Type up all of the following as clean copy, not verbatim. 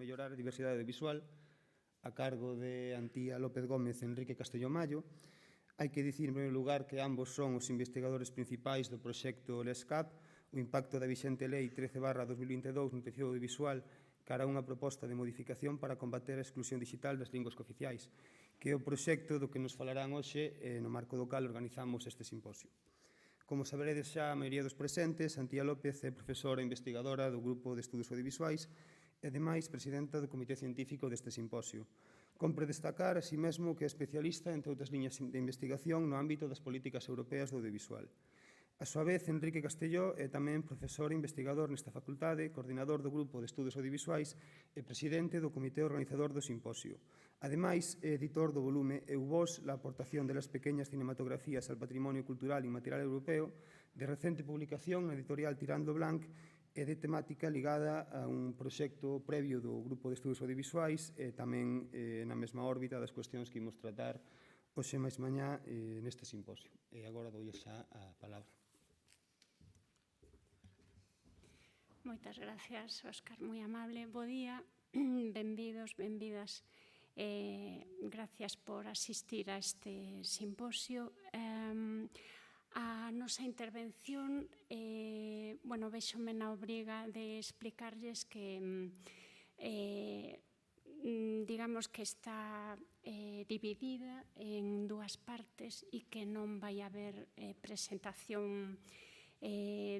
mellorar a diversidade audiovisual, a cargo de Antía López Gómez e Enrique Castelló Mallo. Hai que dicir, en primeiro lugar, que ambos son os investigadores principais do proxecto LESCAP, o impacto da vixente Lei 13/2022 no tecido audiovisual cara a unha proposta de modificación para combater a exclusión digital das linguas cooficiais, que é o proxecto do que nos falarán hoxe no marco do cal organizamos este simposio. Como saberedes xa a maioría dos presentes, Antía López é profesora e investigadora do Grupo de Estudos Audiovisuais e, ademais, presidenta do Comité Científico deste simposio. Compre destacar, así mesmo, que é especialista, entre outras liñas de investigación, no ámbito das políticas europeas do audiovisual. A súa vez, Enrique Castelló é tamén profesor e investigador nesta facultade, coordinador do Grupo de Estudos Audiovisuais e presidente do Comité Organizador do Simposio. Ademais, é editor do volume EUVOS, la aportación de las pequeñas cinematografías al patrimonio cultural inmaterial europeo, de recente publicación na editorial Tirando Blanc, e de temática ligada a un proxecto previo do Grupo de Estudos Audiovisuais e tamén na mesma órbita das cuestións que imos tratar hoxe máis mañá neste simposio. E agora dou xa a palabra. Moitas gracias, Óscar, moi amable. Bo día, benvidos, benvidas. Gracias por asistir a este simposio. A nosa intervención, véxome na obriga de explicarlles que digamos que está dividida en dúas partes e que non vai haber presentación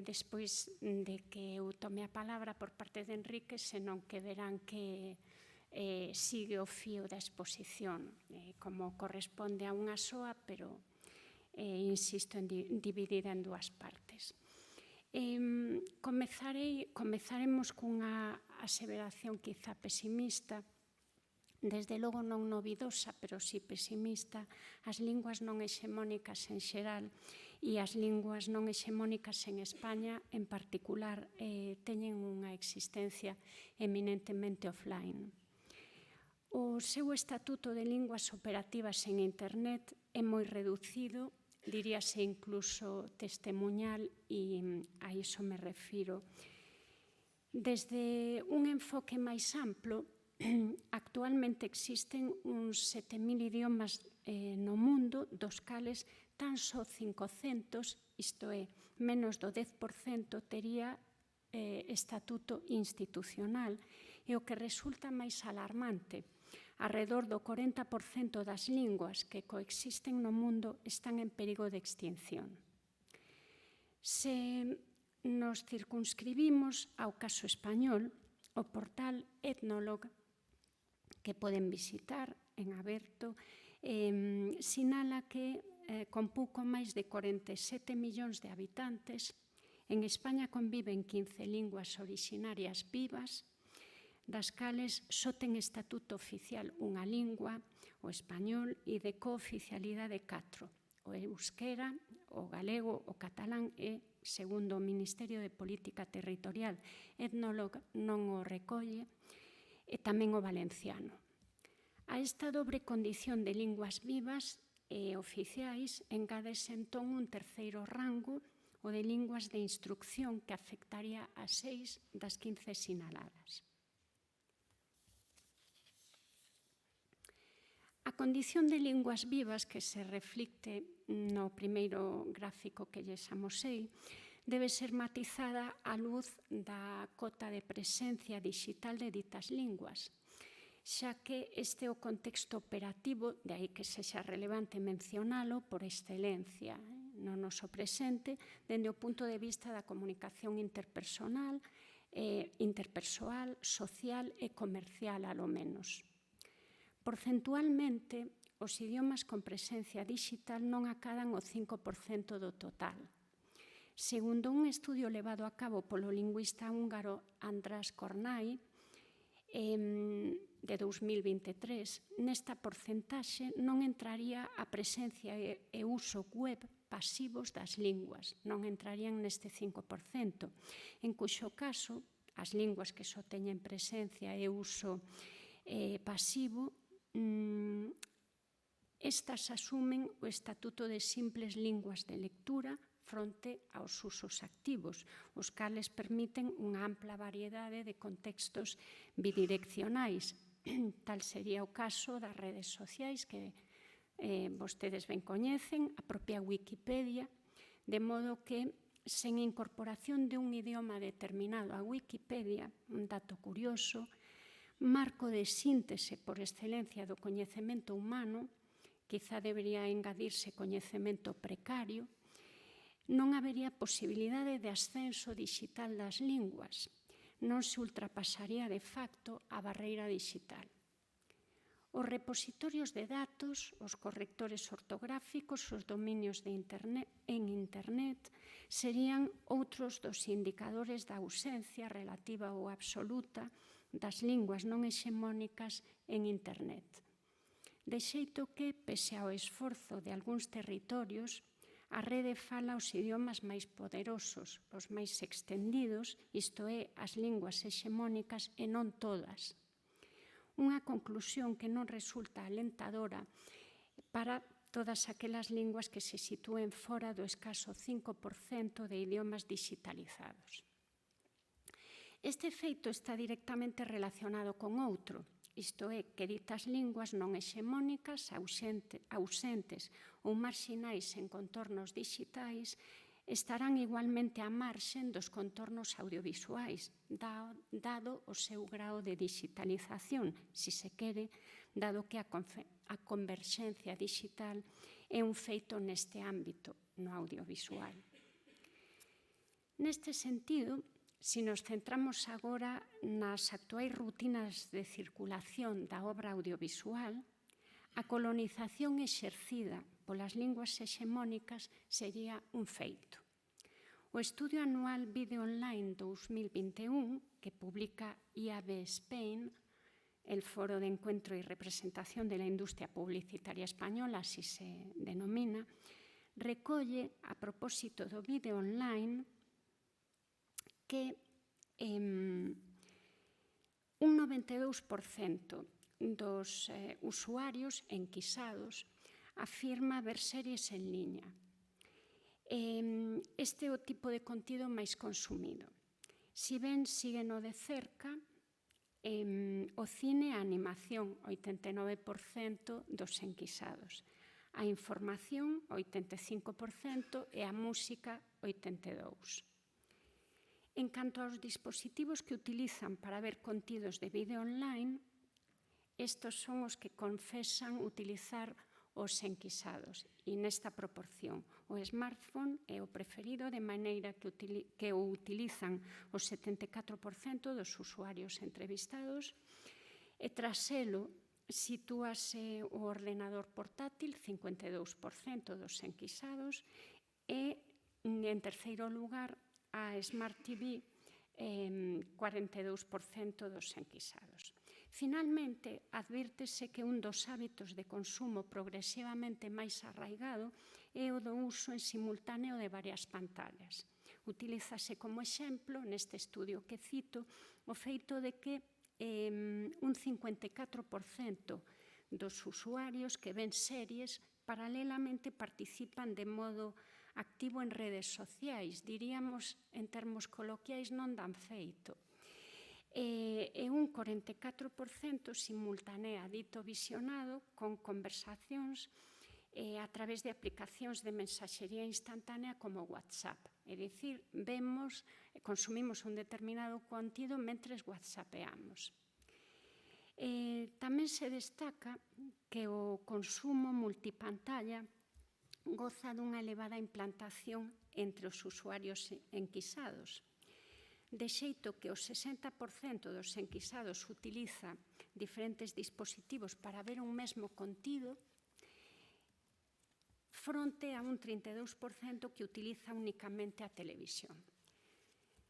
despois de que eu tome a palabra por parte de Enrique, senón que verán que sigue o fío da exposición, como corresponde a unha soa, pero insisto en dividida en dúas partes. Comezaremos cunha aseveración quizá pesimista, desde logo non novidosa, pero si pesimista. As linguas non hexemónicas en xeral e as linguas non hexemónicas en España en particular teñen unha existencia eminentemente offline. O seu estatuto de linguas operativas en Internet é moi reducido, diríase incluso testemuñal, e a iso me refiro. Desde un enfoque máis amplo, actualmente existen uns 7.000 idiomas no mundo, dos cales tan só 500, isto é, menos do 10%, tería estatuto institucional. E o que resulta máis alarmante, arredor do 40% das linguas que coexisten no mundo están en perigo de extinción. Se nos circunscribimos ao caso español, o portal Ethnologue, que poden visitar en aberto, sinala que con pouco máis de 47 millóns de habitantes, en España conviven 15 linguas orixinarias vivas, das cales só ten estatuto oficial unha lingua, o español, e de cooficialidade 4, o euskera, o galego, o catalán e, segundo o Ministerio de Política Territorial, Ethnologue non o recolle, e tamén o valenciano. A esta dobre condición de linguas vivas e oficiais engádese entón un terceiro rango, o de linguas de instrucción, que afectaría a 6 das 15 sinaladas. A condición de linguas vivas, que se reflicte no primeiro gráfico que lles amosei, debe ser matizada á luz da cota de presencia digital de ditas linguas, xa que este é o contexto operativo, de aí que sexa relevante mencionalo, por excelencia no noso presente, dende o punto de vista da comunicación interpersonal, social e comercial, alo menos. Porcentualmente, os idiomas con presencia digital non acadan o 5% do total. Segundo un estudio levado a cabo polo lingüista húngaro András Kornai, de 2023, nesta porcentaxe non entraría a presencia e uso web pasivos das linguas, non entrarían neste 5%, en cuxo caso as linguas que só teñen presencia e uso pasivo, estas asumen o estatuto de simples linguas de lectura, fronte aos usos activos, os cales permiten unha ampla variedade de contextos bidireccionais. Tal sería o caso das redes sociais que vostedes ben coñecen, a propia Wikipedia, de modo que sen incorporación de un idioma determinado a Wikipedia, un dato curioso, marco de síntese por excelencia do coñecemento humano, quizá debería engadirse coñecemento precario, non habería posibilidade de ascenso digital das linguas, non se ultrapasaría de facto a barreira digital. Os repositorios de datos, os correctores ortográficos, os dominios en Internet serían outros dos indicadores da ausencia relativa ou absoluta das linguas non hexemónicas en Internet. De xeito que, pese ao esforzo de algúns territorios, a rede fala os idiomas máis poderosos, os máis extendidos, isto é, as linguas hexemónicas e non todas. Unha conclusión que non resulta alentadora para todas aquelas linguas que se sitúen fora do escaso 5% de idiomas digitalizados. Este feito está directamente relacionado con outro, isto é, que ditas linguas non hexemónicas, ausentes ou marxinais en contornos digitais, estarán igualmente á marxen dos contornos audiovisuais, dado o seu grao de digitalización, si se quere, dado que a converxencia digital é un feito neste ámbito, no audiovisual. Neste sentido, se nos centramos agora nas actuais rutinas de circulación da obra audiovisual, a colonización exercida polas linguas hexemónicas sería un feito. O estudio anual Video Online 2021, que publica IAB Spain, el Foro de Encuentro y Representación de la Industria Publicitaria Española, así se denomina, recolle, a propósito do vídeo online, que un 92% dos usuarios enquisados afirma ver series en liña. Este é o tipo de contido máis consumido. Si ben sígueno de cerca, o cine e a animación, 89% dos enquisados. A información, 85%, e a música, 82%. En canto aos dispositivos que utilizan para ver contidos de vídeo online, estos son os que confesan utilizar os enquisados, e nesta proporción. O smartphone é o preferido, de maneira que o utilizan o 74% dos usuarios entrevistados, e tras elo sitúase o ordenador portátil, 52% dos enquisados, e en terceiro lugar a Smart TV, 42% dos enquisados. Finalmente, advírtese que un dos hábitos de consumo progresivamente máis arraigado é o do uso en simultáneo de varias pantallas. Utilízase como exemplo, neste estudio que cito, o feito de que un 54% dos usuarios que ven series paralelamente participan de modo activo en redes sociais, diríamos en termos coloquiais non dan feito. E un 44% simultanea dito visionado con conversacións a través de aplicacións de mensaxería instantánea como WhatsApp. É dicir, vemos, consumimos un determinado contido mentres whatsappeamos. Tamén se destaca que o consumo multipantalla goza dunha elevada implantación entre os usuarios enquisados, de xeito que o 60% dos enquisados utiliza diferentes dispositivos para ver un mesmo contido, fronte a un 32% que utiliza únicamente a televisión.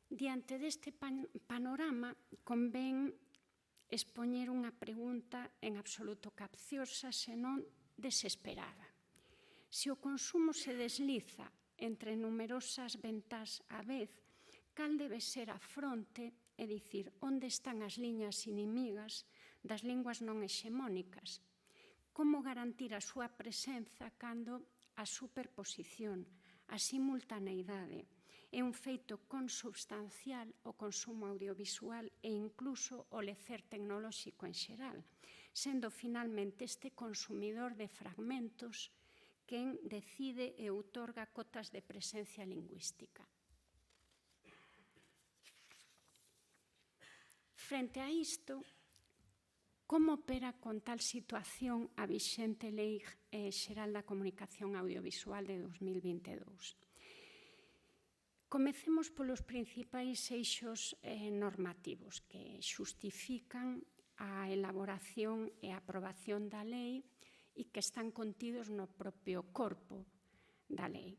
Diante deste panorama, convén expoñer unha pregunta en absoluto capciosa, senón desesperada. Se o consumo se desliza entre numerosas ventás á vez, cal debe ser a fronte, é dicir, onde están as liñas inimigas das linguas non hexemónicas? Como garantir a súa presenza cando a superposición, A simultaneidade é un feito consubstancial ao consumo audiovisual e incluso ao lecer tecnolóxico en xeral, sendo finalmente este consumidor de fragmentos quen decide e outorga cotas de presencia lingüística. Frente a isto, como opera con tal situación a vixente Lei Xeral da Comunicación Audiovisual de 2022? Comecemos polos principais eixos normativos que xustifican a elaboración e a aprobación da lei e que están contidos no propio corpo da lei.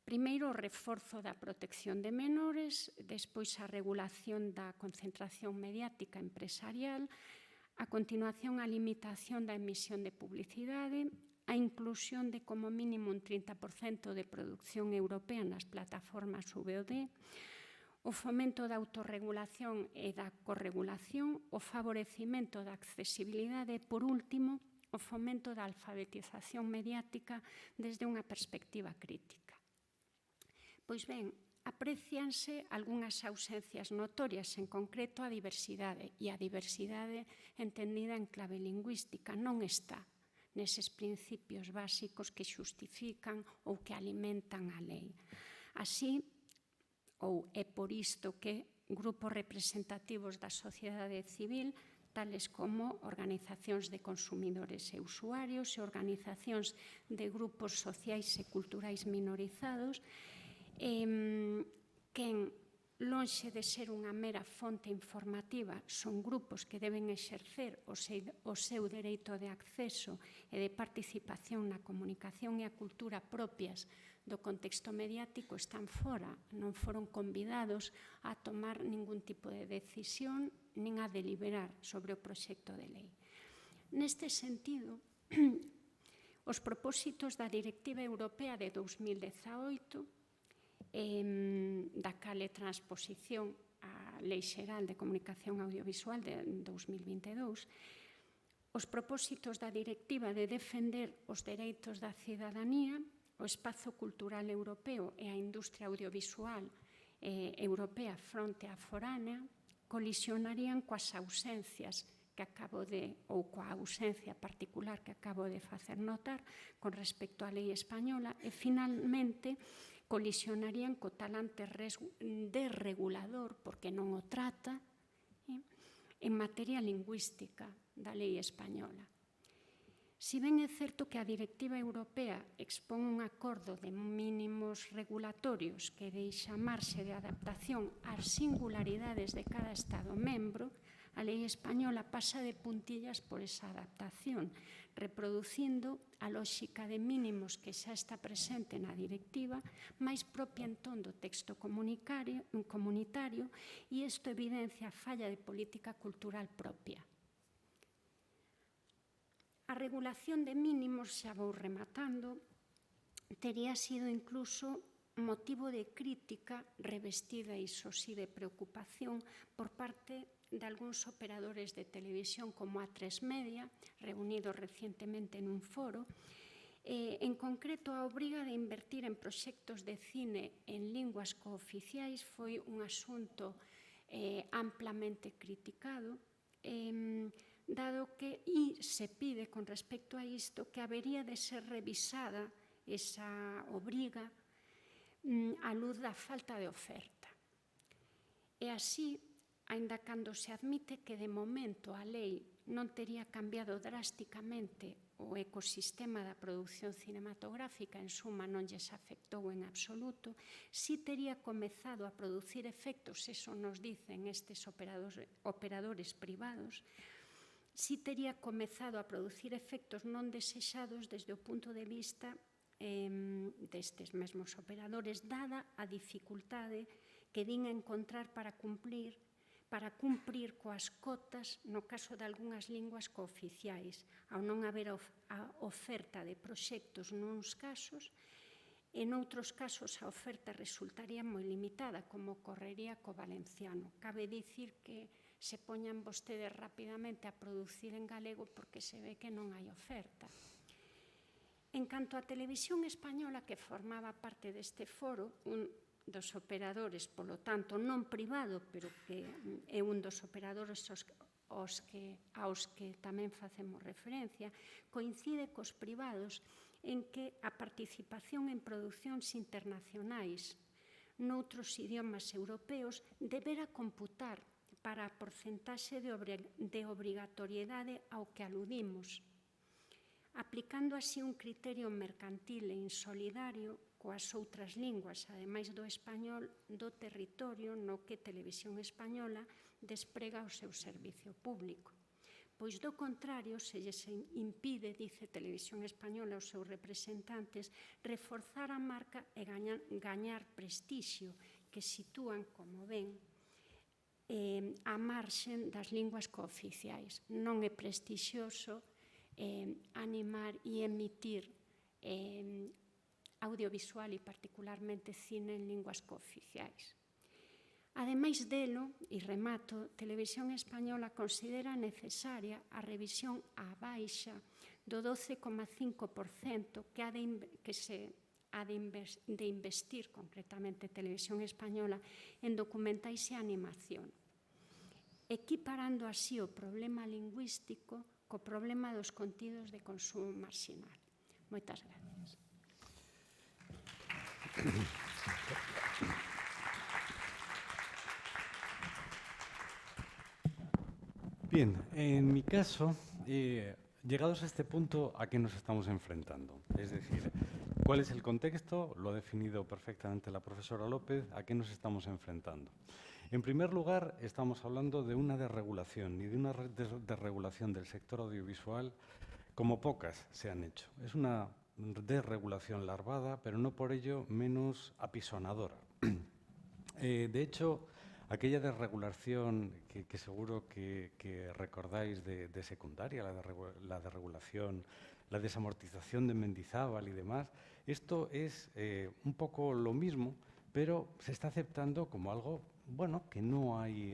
Primeiro, o reforzo da protección de menores, despois a regulación da concentración mediática empresarial, a continuación a limitación da emisión de publicidade, a inclusión de como mínimo un 30% de produción europea nas plataformas VOD, o fomento da autorregulación e da corregulación, o favorecimento da accesibilidade e, por último, o fomento da alfabetización mediática desde unha perspectiva crítica. Pois ben, aprecianse algunhas ausencias notorias, en concreto a diversidade, e a diversidade entendida en clave lingüística non está neses principios básicos que xustifican ou que alimentan a lei. Así, ou é por isto que grupos representativos da sociedade civil, tales como organizacións de consumidores e usuarios e organizacións de grupos sociais e culturais minorizados, quen, lonxe de ser unha mera fonte informativa, son grupos que deben exercer o seu dereito de acceso e de participación na comunicación e a cultura propias do contexto mediático, están fora, non foron convidados a tomar ningún tipo de decisión nin a deliberar sobre o proxecto de lei. Neste sentido, os propósitos da Directiva Europea de 2018, da cale transposición á Lei Xeral de Comunicación Audiovisual de 2022, os propósitos da directiva de defender os dereitos da cidadanía, o espazo cultural europeo e a industria audiovisual europea fronte á foránea, colisionarían coas ausencias que acabo de, ou coa ausencia particular que acabo de facer notar con respecto á lei española, e finalmente colisionarían co talante desregulador, porque non o trata, en materia lingüística da lei española. Si ben é certo que a Directiva Europea expón un acordo de mínimos regulatorios que deixa marxe de adaptación ás singularidades de cada Estado membro, a lei española pasa de puntillas por esa adaptación, reproducindo a lóxica de mínimos que xa está presente na directiva, máis propia entón do texto comunitario, e isto evidencia a falla de política cultural propia. A regulación de mínimos, xa vou rematando, tería sido incluso motivo de crítica revestida, iso sí, de preocupación por parte de algúns operadores de televisión como A3 Media, reunidos recientemente nun foro. En concreto, a obriga de invertir en proxectos de cine en linguas cooficiais foi un asunto amplamente criticado, dado que se pide con respecto a isto que habería de ser revisada esa obriga á luz da falta de oferta. E así, aínda cando se admite que de momento a lei non tería cambiado drásticamente o ecosistema da produción cinematográfica, en suma non lles afectou en absoluto, si tería comezado a producir efectos, eso nos dicen estes operadores privados, si tería comezado a producir efectos non desexados desde o punto de vista destes mesmos operadores, dada a dificultade que din encontrar para cumprir coas cotas no caso de algunhas linguas cooficiais, ao non haber a oferta de proxectos nuns casos, e noutros casos a oferta resultaría moi limitada, como ocorrería co valenciano. Cabe dicir que se poñan vostedes rapidamente a producir en galego porque se ve que non hai oferta. En canto á Televisión Española, que formaba parte deste foro, un dos operadores, polo tanto, non privado, pero que é un dos operadores aos que tamén facemos referencia, coincide cos privados en que a participación en producións internacionais noutros idiomas europeos debera computar para a porcentaxe de obrigatoriedade ao que aludimos, aplicando así un criterio mercantil e insolidario coas outras linguas, ademais do español, do territorio no que Televisión Española desprega o seu servicio público. Pois do contrario, se lles impide, dice Televisión Española aos seus representantes, reforzar a marca e gañar prestixio, que sitúan, como ven, a marxen das linguas cooficiais. Non é prestixioso animar e emitir audiovisual e particularmente cine en linguas cooficiais. Ademais delo, e remato, Televisión Española considera necesaria a revisión á baixa do 12,5% que se ha de investir, concretamente Televisión Española, en documentais e animación, equiparando así o problema lingüístico co problema dos contidos de consumo marxinal. Moitas gracias. Bien, en mi caso, llegados a este punto, ¿a qué nos estamos enfrentando? Es decir, ¿cuál es el contexto? Lo ha definido perfectamente la profesora López. ¿A qué nos estamos enfrentando? En primer lugar, estamos hablando de una desregulación y de una desregulación del sector audiovisual como pocas se han hecho. Es una desregulación larvada, pero no por ello menos apisonadora. De hecho, aquella desregulación que seguro que recordáis de secundaria, la desregulación, la desamortización de Mendizábal y demás, esto es un poco lo mismo, pero se está aceptando como algo, bueno, que no hay,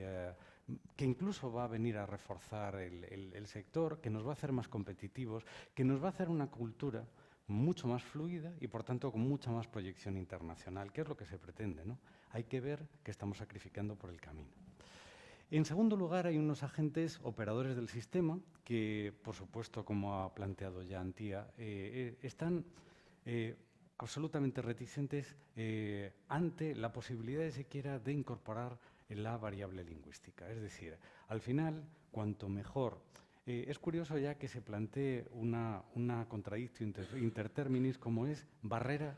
que incluso va a venir a reforzar el sector, que nos va a hacer más competitivos, que nos va a hacer una cultura mucho más fluida y, por tanto, con mucha más proyección internacional, que es lo que se pretende, ¿no? Hay que ver qué estamos sacrificando por el camino. En segundo lugar, hay unos agentes operadores del sistema que, por supuesto, como ha planteado ya Antía, están absolutamente reticentes ante la posibilidad, siquiera, de incorporar la variable lingüística. Es decir, al final, cuanto mejor. Es curioso ya que se plantee una contradicción interterminis como es barrera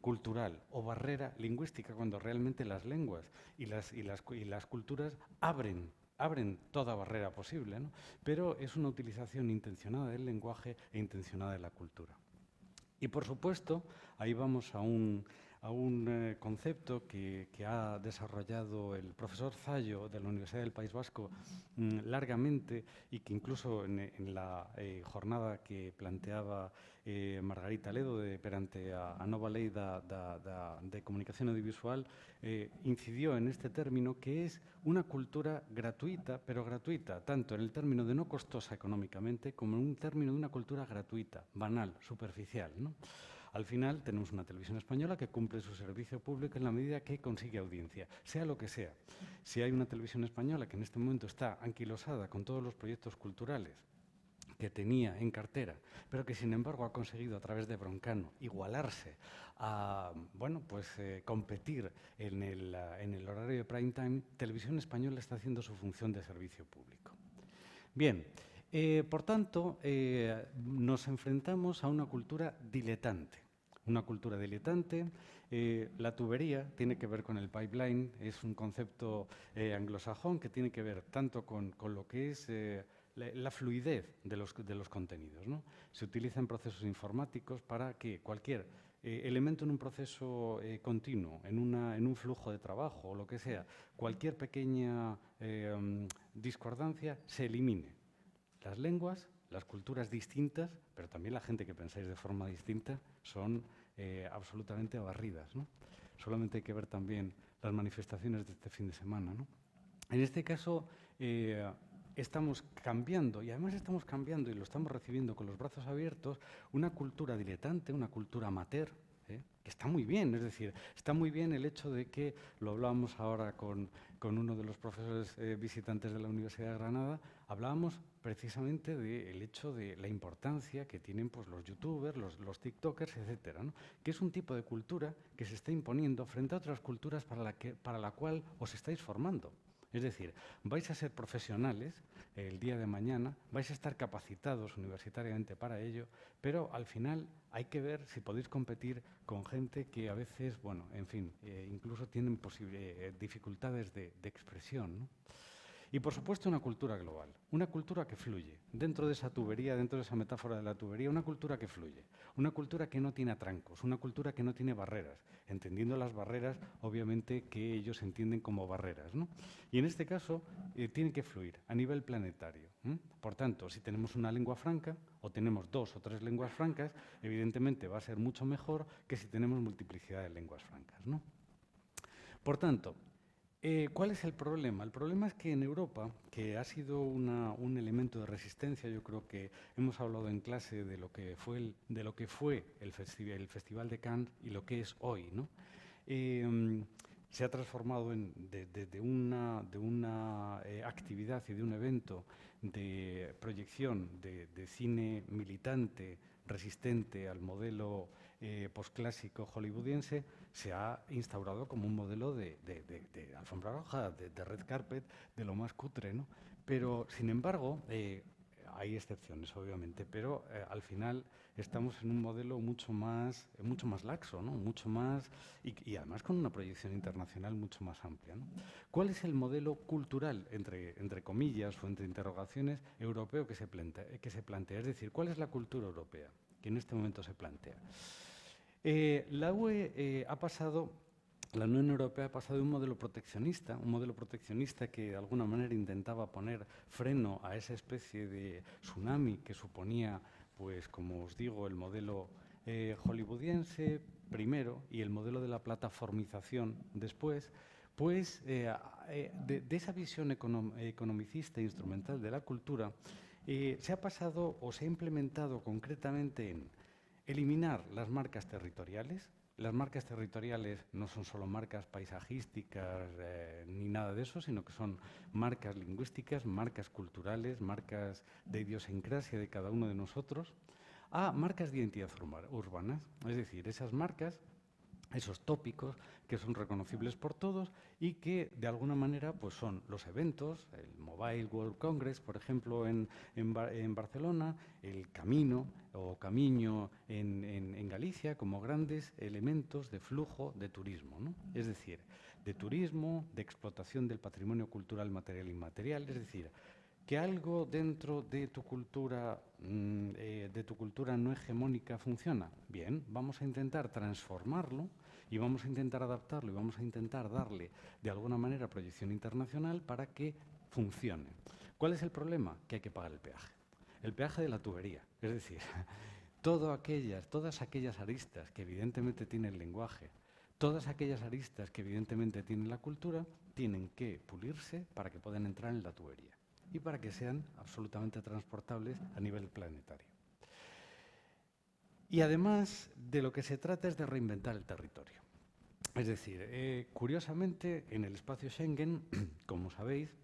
cultural o barrera lingüística, cuando realmente las lenguas y las culturas abren toda barrera posible, ¿no? Pero es una utilización intencionada del lenguaje e intencionada de la cultura. Y, por supuesto, ahí vamos a un concepto que ha desarrollado el profesor Zallo de la Universidad del País Vasco largamente, y que incluso en la jornada que planteaba Margarita Ledo perante a nova lei de comunicación audiovisual incidió en este término, que es una cultura gratuita, pero gratuita tanto en el término de no costosa económicamente como en un término de una cultura gratuita, banal, superficial, ¿no? Al final tenemos una televisión española que cumple su servicio público en la medida que consigue audiencia, sea lo que sea. Si hay una televisión española que en este momento está anquilosada con todos los proyectos culturales que tenía en cartera, pero que sin embargo ha conseguido a través de Broncano igualarse a, bueno, pues competir en el horario de prime time, Televisión Española está haciendo su función de servicio público. Bien. Por tanto, nos enfrentamos a una cultura diletante. Una cultura diletante. La tubería tiene que ver con el pipeline, es un concepto anglosajón que tiene que ver tanto con lo que es la fluidez de los contenidos, ¿no? Se utiliza en procesos informáticos para que cualquier elemento en un proceso continuo, en un flujo de trabajo o lo que sea, cualquier pequeña discordancia se elimine. Las lenguas, las culturas distintas, pero también la gente que pensáis de forma distinta, son absolutamente abarridas, ¿no? Solamente hay que ver también las manifestaciones de este fin de semana, ¿no? En este caso, estamos cambiando, y además estamos cambiando y lo estamos recibiendo con los brazos abiertos, una cultura diletante, una cultura amateur, que está muy bien. Es decir, está muy bien el hecho de que, lo hablábamos ahora con uno de los profesores visitantes de la Universidad de Granada, hablábamos precisamente del hecho de la importancia que tienen pues, los youtubers, los tiktokers, etcétera, ¿no? Que es un tipo de cultura que se está imponiendo frente a otras culturas para la cual os estáis formando. Es decir, vais a ser profesionales el día de mañana, vais a estar capacitados universitariamente para ello, pero al final hay que ver si podéis competir con gente que a veces, bueno, en fin, incluso tienen dificultades de expresión, ¿no? Y, por supuesto, una cultura global, una cultura que fluye. Dentro de esa tubería, dentro de esa metáfora de la tubería, una cultura que fluye, una cultura que no tiene atrancos, una cultura que no tiene barreras, entendiendo las barreras, obviamente, que ellos entienden como barreras, ¿no? Y en este caso, tiene que fluir a nivel planetario. Por tanto, si tenemos una lengua franca, o tenemos 2 o 3 lenguas francas, evidentemente va a ser mucho mejor que si tenemos multiplicidad de lenguas francas, ¿no? Por tanto, ¿cuál es el problema? El problema es que en Europa, que ha sido un elemento de resistencia, yo creo que hemos hablado en clase de lo que fue el Festival de Cannes y lo que es hoy, ¿no? Se ha transformado de una actividad y de un evento de proyección de cine militante, resistente al modelo posclásico hollywoodiense, se ha instaurado como un modelo de alfombra roja, de red carpet, de lo más cutre, ¿no? Pero, sin embargo, hay excepciones, obviamente, pero al final estamos en un modelo mucho más laxo, ¿no? Mucho más, y además con una proyección internacional mucho más amplia, ¿no? ¿Cuál es el modelo cultural, entre comillas o entre interrogaciones, europeo que se plantea? Es decir, ¿cuál es la cultura europea que en este momento se plantea? La UE la Unión Europea ha pasado de un modelo proteccionista que de alguna manera intentaba poner freno a esa especie de tsunami que suponía, pues como os digo, el modelo hollywoodiense primero y el modelo de la plataformización después, pues de esa visión economicista e instrumental de la cultura se ha pasado o se ha implementado concretamente en eliminar las marcas territoriales. Las marcas territoriales no son solo marcas paisajísticas ni nada de eso, sino que son marcas lingüísticas, marcas culturales, marcas de idiosincrasia de cada uno de nosotros, a marcas de identidad urbanas. Es decir, esas marcas, esos tópicos que son reconocibles por todos y que de alguna manera pues son los eventos, el Mobile World Congress, por ejemplo, en Barcelona, el Camino o Camiño en Galicia, como grandes elementos de flujo de turismo, ¿no? Es decir, de turismo, de explotación del patrimonio cultural material e inmaterial, es decir, que algo dentro de tu cultura no hegemónica funciona. Bien, vamos a intentar transformarlo y vamos a intentar adaptarlo y vamos a intentar darle de alguna manera proyección internacional para que funcione. ¿Cuál es el problema? Que hay que pagar el peaje de la tubería. Es decir, todas aquellas aristas que evidentemente tiene el lenguaje, todas aquellas aristas que evidentemente tiene la cultura, tienen que pulirse para que puedan entrar en la tubería y para que sean absolutamente transportables a nivel planetario. Y además, de lo que se trata es de reinventar el territorio. Es decir, curiosamente, en el espacio Schengen, como sabéis,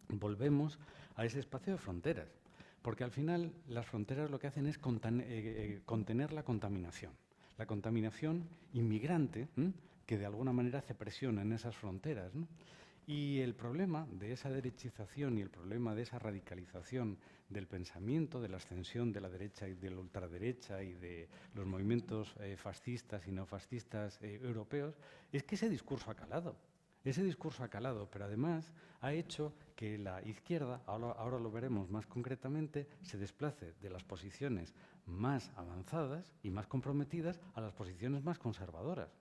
volvemos a ese espacio de fronteras, porque al final las fronteras lo que hacen es contener la contaminación inmigrante, que de alguna manera hace presión en esas fronteras, ¿no? Y el problema de esa derechización y el problema de esa radicalización del pensamiento, de la ascensión de la derecha y de la ultraderecha y de los movimientos fascistas y neofascistas europeos, es que ese discurso ha calado. Ese discurso ha calado, pero además ha hecho que la izquierda, ahora lo veremos más concretamente, se desplace de las posiciones más avanzadas y más comprometidas a las posiciones más conservadoras.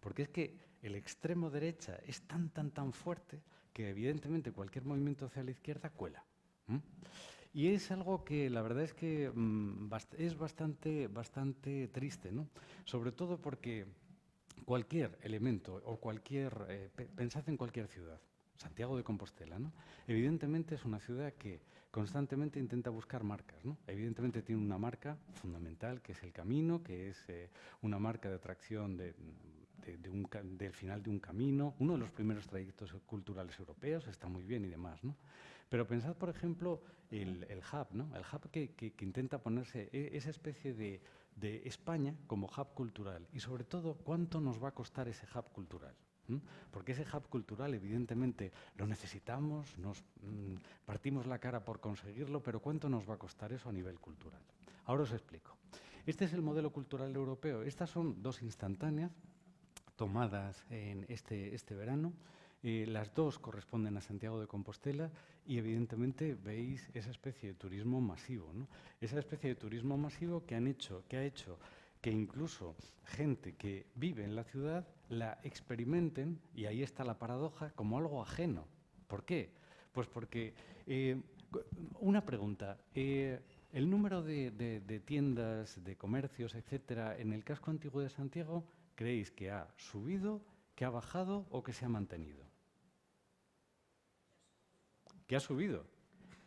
Porque es que el extremo derecha es tan fuerte que evidentemente cualquier movimiento hacia la izquierda cuela. Y es algo que la verdad es que es bastante triste, ¿no? Sobre todo porque cualquier elemento o pensad en cualquier ciudad. Santiago de Compostela, ¿no? Evidentemente es una ciudad que constantemente intenta buscar marcas, ¿no? Evidentemente tiene una marca fundamental, que es el camino, que es una marca de atracción del final de un camino, uno de los primeros trayectos culturales europeos, está muy bien y demás, ¿no? Pero pensad, por ejemplo, el hub, ¿no? El hub que intenta ponerse esa especie de España como hub cultural y, sobre todo, ¿cuánto nos va a costar ese hub cultural? Porque ese hub cultural, evidentemente, lo necesitamos, nos partimos la cara por conseguirlo, pero ¿cuánto nos va a costar eso a nivel cultural? Ahora os explico. Este es el modelo cultural europeo. Estas son dos instantáneas tomadas en este verano. Las dos corresponden a Santiago de Compostela y, evidentemente, veis esa especie de turismo masivo, ¿no? Esa especie de turismo masivo que ha hecho que incluso gente que vive en la ciudad la experimenten, y ahí está la paradoja, como algo ajeno. ¿Por qué? Pues porque, una pregunta, el número de tiendas, de comercios, etcétera, en el casco antiguo de Santiago, ¿creéis que ha subido, que ha bajado o que se ha mantenido? Que ha subido,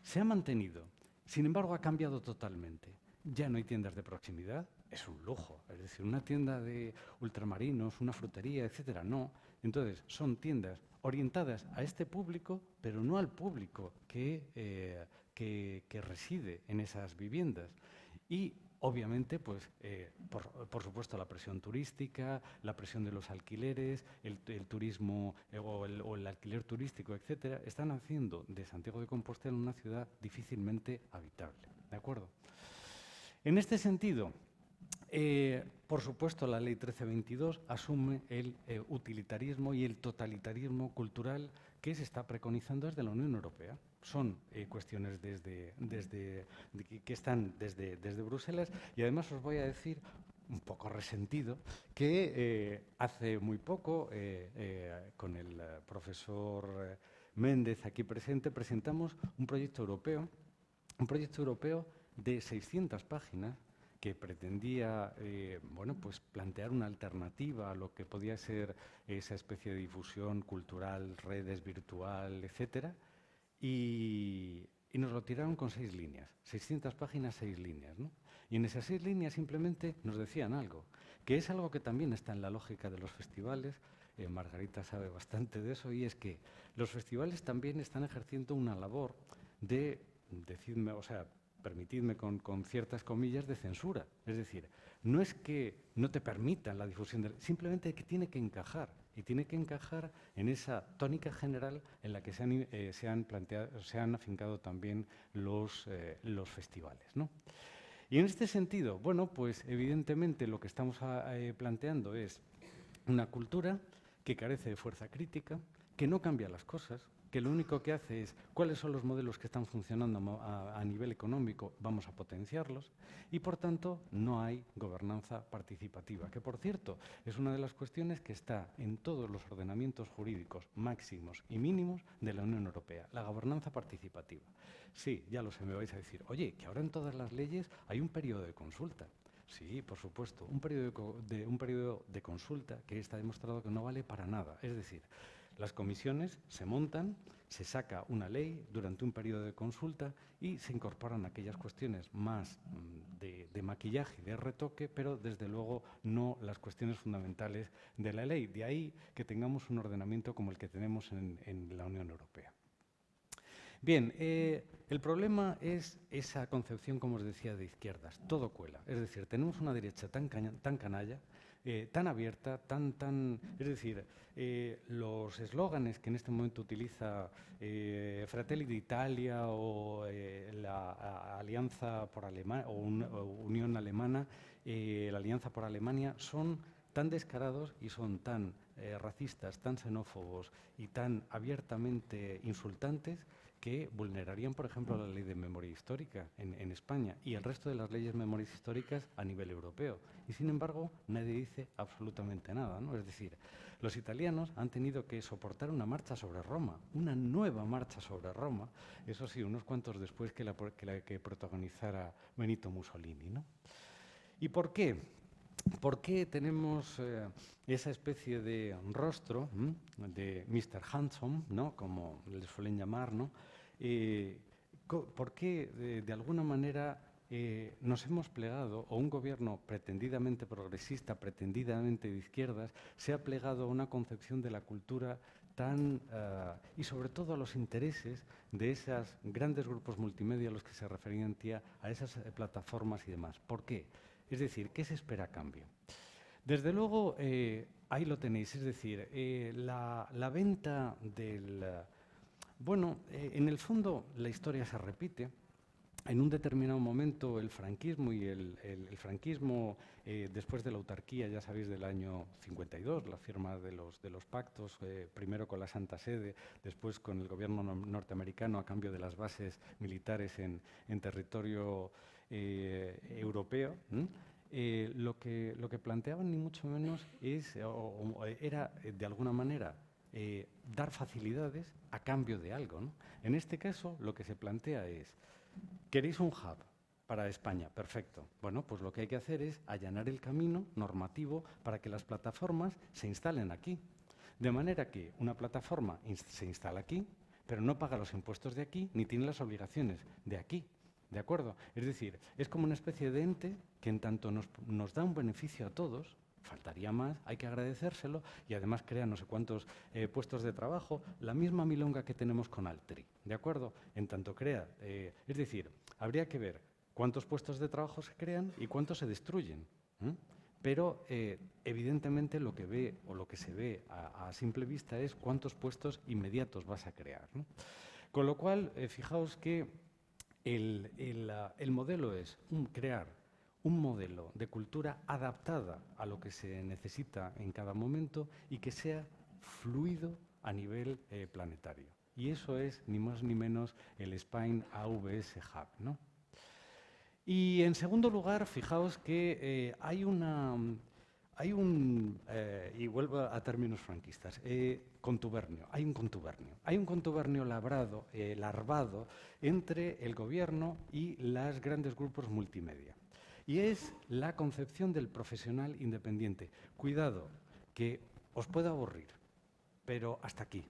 se ha mantenido, sin embargo ha cambiado totalmente. Ya no hay tiendas de proximidad, es un lujo, es decir, una tienda de ultramarinos, una frutería, etcétera, no. Entonces, son tiendas orientadas a este público, pero no al público que reside en esas viviendas. Y, obviamente, pues, por supuesto, la presión turística, la presión de los alquileres, el turismo o el alquiler turístico, etcétera, están haciendo de Santiago de Compostela una ciudad difícilmente habitable. ¿De acuerdo? En este sentido, por supuesto, la Ley 1322 asume el utilitarismo y el totalitarismo cultural que se está preconizando desde la Unión Europea. Son cuestiones que están desde Bruselas, y además os voy a decir, un poco resentido, que hace muy poco, con el profesor Méndez aquí presente, presentamos un proyecto europeo de 600 páginas que pretendía pues plantear una alternativa a lo que podía ser esa especie de difusión cultural, redes, virtual, etcétera, y nos lo tiraron con 6 líneas, 600 páginas, 6 líneas, ¿no? Y en esas 6 líneas simplemente nos decían algo, que es algo que también está en la lógica de los festivales. Margarita sabe bastante de eso, y es que los festivales también están ejerciendo una labor de, decidme, o sea, permitidme con ciertas comillas, de censura. Es decir, no es que no te permitan la difusión, simplemente que tiene que encajar, y tiene que encajar en esa tónica general en la que se han afincado también los festivales, ¿no? Y en este sentido, bueno, pues evidentemente lo que estamos planteando es una cultura que carece de fuerza crítica, que no cambia las cosas, que lo único que hace es cuáles son los modelos que están funcionando a nivel económico, vamos a potenciarlos, y por tanto no hay gobernanza participativa, que por cierto es una de las cuestiones que está en todos los ordenamientos jurídicos máximos y mínimos de la Unión Europea, la gobernanza participativa. Sí, ya lo sé, me vais a decir, oye, que ahora en todas las leyes hay un periodo de consulta. Sí, por supuesto, un periodo de consulta que está demostrado que no vale para nada. Es decir, las comisiones se montan, se saca una ley durante un periodo de consulta y se incorporan aquellas cuestiones más de maquillaje y de retoque, pero desde luego no las cuestiones fundamentales de la ley. De ahí que tengamos un ordenamiento como el que tenemos en la Unión Europea. Bien, el problema es esa concepción, como os decía, de izquierdas. Todo cuela. Es decir, tenemos una derecha tan canalla, tan abierta, es decir, los eslóganes que en este momento utiliza Fratelli d'Italia o la Alianza por Alemania o Unión Alemana, la Alianza por Alemania, son tan descarados y son tan racistas, tan xenófobos y tan abiertamente insultantes que vulnerarían, por ejemplo, la ley de memoria histórica en España y el resto de las leyes de memoria históricas a nivel europeo. Y, sin embargo, nadie dice absolutamente nada, ¿no? Es decir, los italianos han tenido que soportar una marcha sobre Roma, una nueva marcha sobre Roma, eso sí, unos cuantos después que la que protagonizara Benito Mussolini, ¿no? ¿Y por qué? ¿por qué tenemos esa especie de rostro de Mr. Handsome, ¿no? Como le suelen llamar, ¿no? ¿Por qué de alguna manera nos hemos plegado, o un gobierno pretendidamente progresista, pretendidamente de izquierdas, se ha plegado a una concepción de la cultura y sobre todo a los intereses de esos grandes grupos multimedia a los que se referían a esas plataformas y demás? ¿Por qué? Es decir, ¿qué se espera a cambio? Desde luego, ahí lo tenéis, es decir, la venta del... Bueno, en el fondo la historia se repite. En un determinado momento el franquismo después de la autarquía, ya sabéis, del año 52, la firma de los pactos, primero con la Santa Sede, después con el gobierno norteamericano a cambio de las bases militares en territorio europeo, lo que planteaban ni mucho menos era de alguna manera dar facilidades a cambio de algo, ¿no? En este caso lo que se plantea es: ¿queréis un hub para España? Perfecto. Bueno, pues lo que hay que hacer es allanar el camino normativo para que las plataformas se instalen aquí. De manera que una plataforma se instala aquí, pero no paga los impuestos de aquí, ni tiene las obligaciones de aquí. ¿De acuerdo? Es decir, es como una especie de ente que en tanto nos da un beneficio a todos, faltaría más, hay que agradecérselo, y además crea no sé cuántos puestos de trabajo, la misma milonga que tenemos con Altri, ¿de acuerdo? En tanto crea, es decir, habría que ver cuántos puestos de trabajo se crean y cuántos se destruyen, pero evidentemente lo que se ve a simple vista es cuántos puestos inmediatos vas a crear, ¿no? Con lo cual, fijaos que el modelo es crear un modelo de cultura adaptada a lo que se necesita en cada momento y que sea fluido a nivel planetario. Y eso es ni más ni menos el Spain AVS Hub, ¿no? Y en segundo lugar, fijaos que y vuelvo a términos franquistas, contubernio. Hay un contubernio larvado entre el gobierno y los grandes grupos multimedia. Y es la concepción del profesional independiente. Cuidado, que os pueda aburrir, pero hasta aquí.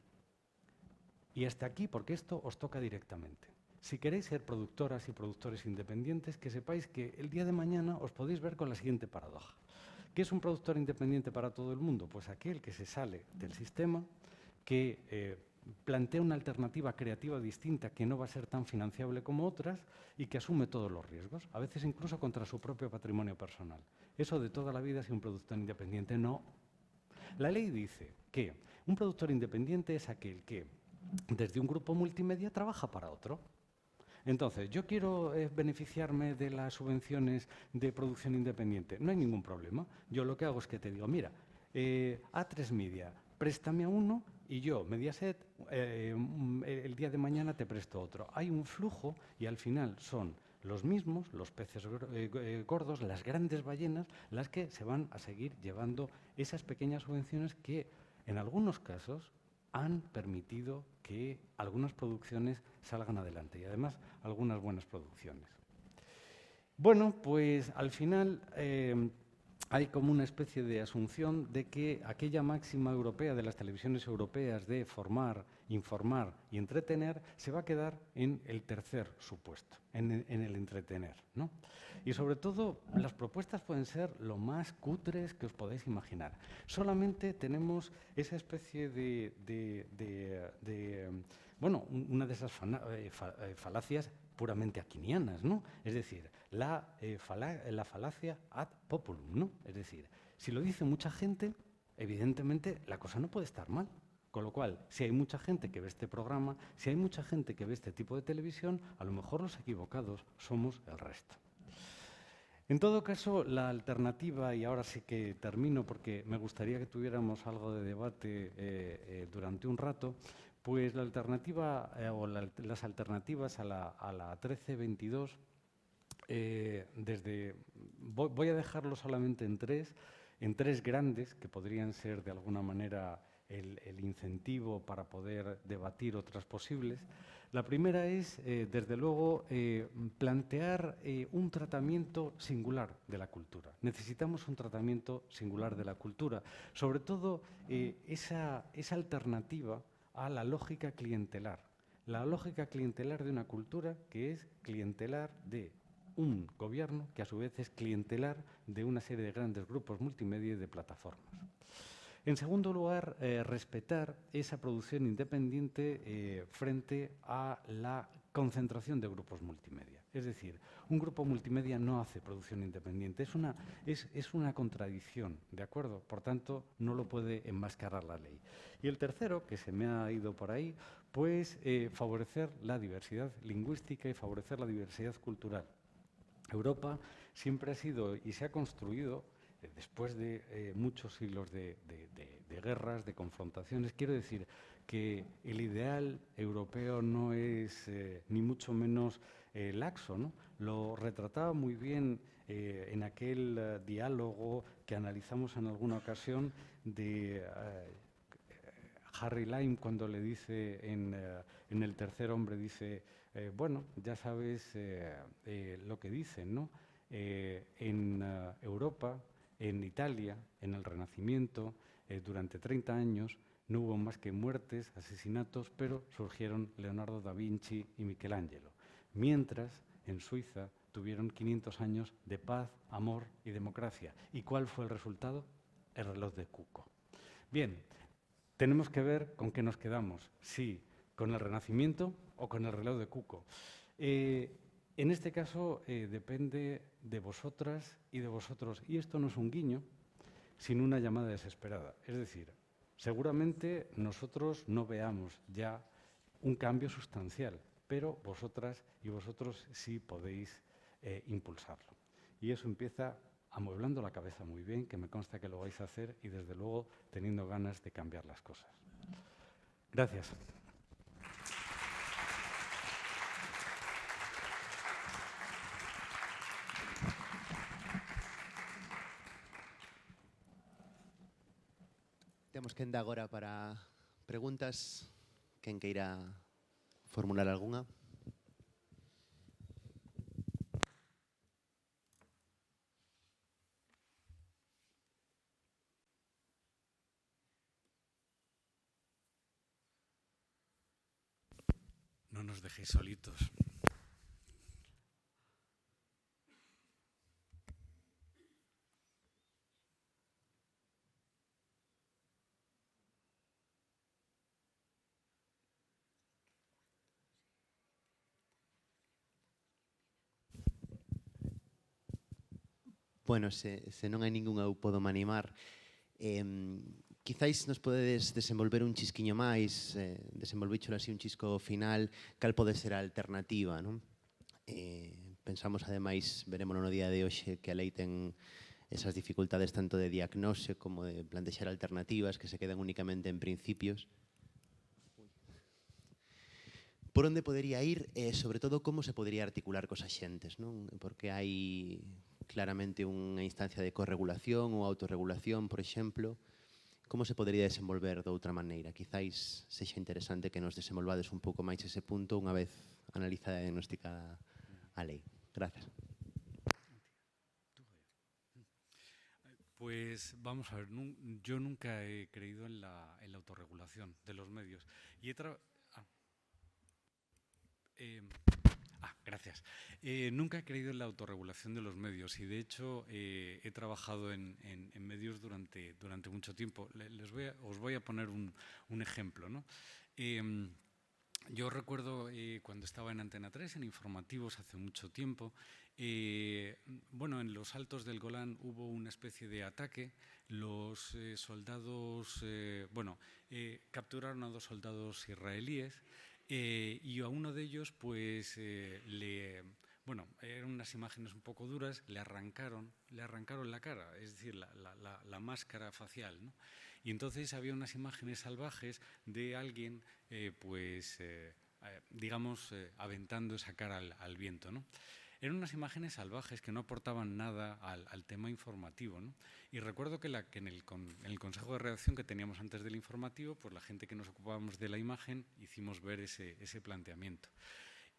Y hasta aquí porque esto os toca directamente. Si queréis ser productoras y productores independientes, que sepáis que el día de mañana os podéis ver con la siguiente paradoja. ¿Qué es un productor independiente para todo el mundo? Pues aquel que se sale del sistema, que plantea una alternativa creativa distinta que no va a ser tan financiable como otras y que asume todos los riesgos, a veces incluso contra su propio patrimonio personal. Eso de toda la vida es un productor independiente. No. La ley dice que un productor independiente es aquel que desde un grupo multimedia trabaja para otro. Entonces, yo quiero beneficiarme de las subvenciones de producción independiente. No hay ningún problema. Yo lo que hago es que te digo, mira, A3 Media, préstame a uno y yo, Mediaset, el día de mañana te presto otro. Hay un flujo y al final son los mismos, los peces gordos, las grandes ballenas, las que se van a seguir llevando esas pequeñas subvenciones que, en algunos casos, han permitido que algunas producciones salgan adelante y además algunas buenas producciones. Bueno, pues al final hay como una especie de asunción de que aquella máxima europea de las televisiones europeas de formar, informar y entretener se va a quedar en el tercer supuesto, en el entretener, ¿no? Y sobre todo las propuestas pueden ser lo más cutres que os podáis imaginar. Solamente tenemos esa especie bueno, una de esas falacias puramente aquinianas, ¿no? Es decir, la falacia ad populum, ¿no? Es decir, si lo dice mucha gente, evidentemente la cosa no puede estar mal. Con lo cual, si hay mucha gente que ve este programa, si hay mucha gente que ve este tipo de televisión, a lo mejor los equivocados somos el resto. En todo caso, la alternativa, y ahora sí que termino porque me gustaría que tuviéramos algo de debate durante un rato, pues la alternativa las alternativas a la 1322, voy a dejarlo solamente en tres grandes que podrían ser de alguna manera el incentivo para poder debatir otras posibles. La primera es, desde luego, plantear un tratamiento singular de la cultura. Necesitamos un tratamiento singular de la cultura, sobre todo esa alternativa a la lógica clientelar. La lógica clientelar de una cultura que es clientelar de un gobierno que a su vez es clientelar de una serie de grandes grupos multimedia y de plataformas. En segundo lugar, respetar esa producción independiente frente a la concentración de grupos multimedia. Es decir, un grupo multimedia no hace producción independiente, es una contradicción, ¿de acuerdo? Por tanto, no lo puede enmascarar la ley. Y el tercero, que se me ha ido por ahí, pues favorecer la diversidad lingüística y favorecer la diversidad cultural. Europa siempre ha sido y se ha construido después de muchos siglos de guerras, de confrontaciones. Quiero decir que el ideal europeo no es ni mucho menos laxo, ¿no? Lo retrataba muy bien en aquel diálogo que analizamos en alguna ocasión de Harry Lime, cuando le dice en El tercer hombre, dice, bueno, ya sabes lo que dicen, ¿no? En Europa, en Italia, en el Renacimiento, durante 30 años no hubo más que muertes, asesinatos, pero surgieron Leonardo da Vinci y Michelangelo. Mientras, en Suiza, tuvieron 500 años de paz, amor y democracia. ¿Y cuál fue el resultado? El reloj de Cuco. Bien, tenemos que ver con qué nos quedamos, si con el Renacimiento o con el reloj de Cuco. En este caso depende de vosotras y de vosotros, y esto no es un guiño, sino una llamada desesperada. Es decir, seguramente nosotros no veamos ya un cambio sustancial, pero vosotras y vosotros sí podéis impulsarlo. Y eso empieza amueblando la cabeza muy bien, que me consta que lo vais a hacer, y desde luego teniendo ganas de cambiar las cosas. Gracias. Temos que enda agora para preguntas. Quen queira formular algunha? No nos dejéis solitos. Bueno, se non hai ningunha eu podo me animar. Quizáis nos podedes desenvolver un chisquiño máis, desenvolvícholo así un chisco final, cal pode ser a alternativa, non? Pensamos, ademais, verémoslo no día de hoxe, que a lei ten esas dificultades tanto de diagnose como de plantexar alternativas que se quedan únicamente en principios. Por onde podería ir e, sobre todo, como se podería articular cos axentes, non? Porque hai claramente unha instancia de corregulación ou autorregulación, por exemplo. Como se podería desenvolver de outra maneira? Quizáis sexa interesante que nos desenvolvades un pouco máis ese punto unha vez analizada e diagnosticada a lei. Gracias. Pues vamos a ver, yo nunca he creído en la autorregulación de los medios. Y gracias. Nunca he creído en la autorregulación de los medios y, de hecho, he trabajado en medios durante mucho tiempo. Os voy a poner un ejemplo, ¿no? Yo recuerdo cuando estaba en Antena 3, en informativos, hace mucho tiempo, bueno, en los altos del Golán hubo una especie de ataque. Los soldados, capturaron a 2 soldados israelíes. Y a uno de ellos, pues, eran unas imágenes un poco duras, le arrancaron la cara, es decir, la máscara facial, ¿no? Y entonces había unas imágenes salvajes de alguien, digamos, aventando esa cara al viento, ¿no? eran unas imágenes salvajes que no aportaban nada al tema informativo, ¿no? Y recuerdo que en el consejo de redacción que teníamos antes del informativo, pues la gente que nos ocupábamos de la imagen hicimos ver ese planteamiento.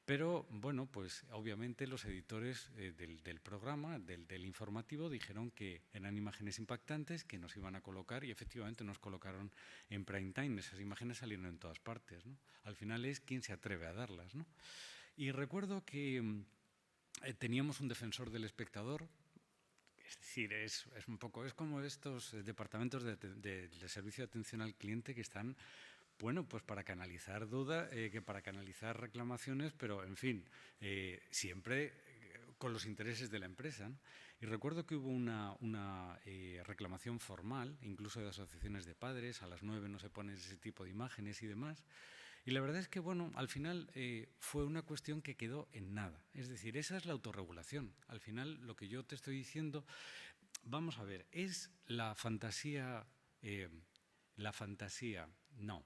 Pero, bueno, pues obviamente los editores del programa, del informativo, dijeron que eran imágenes impactantes, que nos iban a colocar, y efectivamente nos colocaron en prime time. Esas imágenes salieron en todas partes, ¿no? Al final es quién se atreve a darlas, ¿no? Y recuerdo que teníamos un defensor del espectador. Es decir, es como estos departamentos de servicio de atención al cliente que están, bueno, pues para canalizar dudas, para canalizar reclamaciones, pero, en fin, siempre con los intereses de la empresa, ¿no? Y recuerdo que hubo una reclamación formal, incluso de asociaciones de padres, a las 9 no se ponen ese tipo de imágenes y demás. Y la verdad es que, bueno, al final fue una cuestión que quedó en nada. Es decir, esa es la autorregulación. Al final, lo que yo te estoy diciendo, vamos a ver, ¿es la fantasía? No.